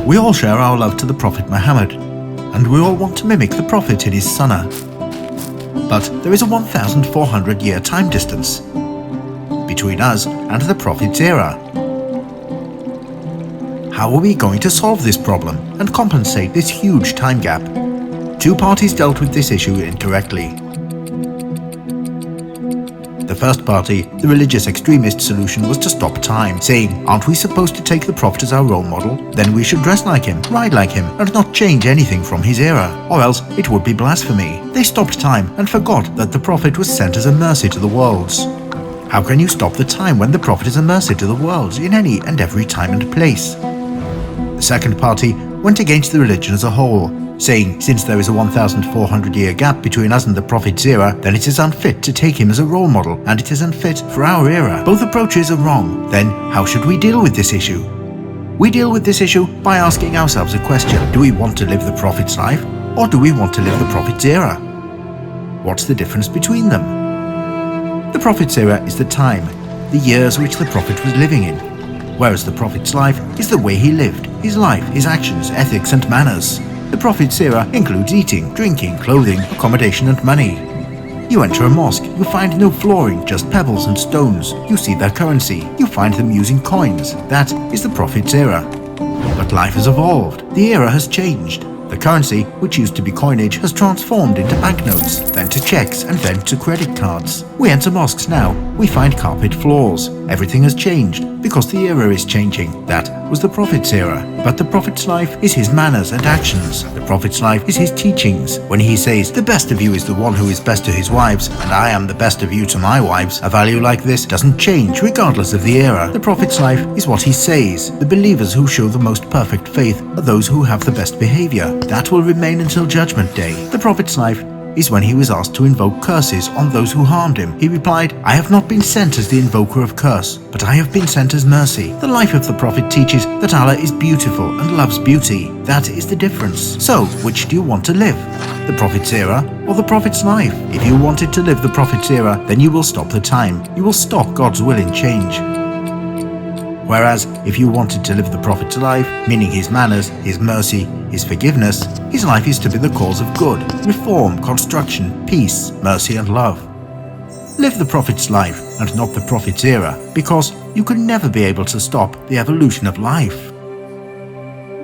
We all share our love to the Prophet Muhammad, and we all want to mimic the Prophet in his sunnah. But there is a 1,400-year time distance between us and the Prophet's era. How are we going to solve this problem and compensate this huge time gap? Two parties dealt with this issue incorrectly. The first party, the religious extremist solution, was to stop time, saying, aren't we supposed to take the Prophet as our role model? Then we should dress like him, ride like him, and not change anything from his era, or else it would be blasphemy. They stopped time and forgot that the Prophet was sent as a mercy to the worlds. How can you stop the time when the Prophet is a mercy to the worlds in any and every time and place? The second party went against the religion as a whole, saying since there is a 1,400-year gap between us and the Prophet's era, then it is unfit to take him as a role model, and it is unfit for our era. Both approaches are wrong. Then how should we deal with this issue? We deal with this issue by asking ourselves a question. Do we want to live the Prophet's life, or do we want to live the Prophet's era? What's the difference between them? The Prophet's era is the time, the years which the Prophet was living in, whereas the Prophet's life is the way he lived, his life, his actions, ethics and manners. The Prophet's era includes eating, drinking, clothing, accommodation and money. You enter a mosque, you find no flooring, just pebbles and stones. You see their currency, you find them using coins. That is the Prophet's era. But life has evolved, the era has changed. The currency, which used to be coinage, has transformed into banknotes, then to checks and then to credit cards. We enter mosques now, we find carpet floors. Everything has changed because the era is changing. That was the Prophet's era. But the Prophet's life is his manners and actions. The Prophet's life is his teachings. When he says, the best of you is the one who is best to his wives, and I am the best of you to my wives, a value like this doesn't change regardless of the era. The Prophet's life is what he says. The believers who show the most perfect faith are those who have the best behavior. That will remain until Judgment Day. The Prophet's life is when he was asked to invoke curses on those who harmed him. He replied, I have not been sent as the invoker of curse, but I have been sent as mercy. The life of the Prophet teaches that Allah is beautiful and loves beauty. That is the difference. So, which do you want to live? The Prophet's era or the Prophet's life? If you wanted to live the Prophet's era, then you will stop the time. You will stop God's will in change. Whereas, if you wanted to live the Prophet's life, meaning his manners, his mercy, his forgiveness, his life is to be the cause of good, reform, construction, peace, mercy and love. Live the Prophet's life and not the Prophet's era, because you can never be able to stop the evolution of life.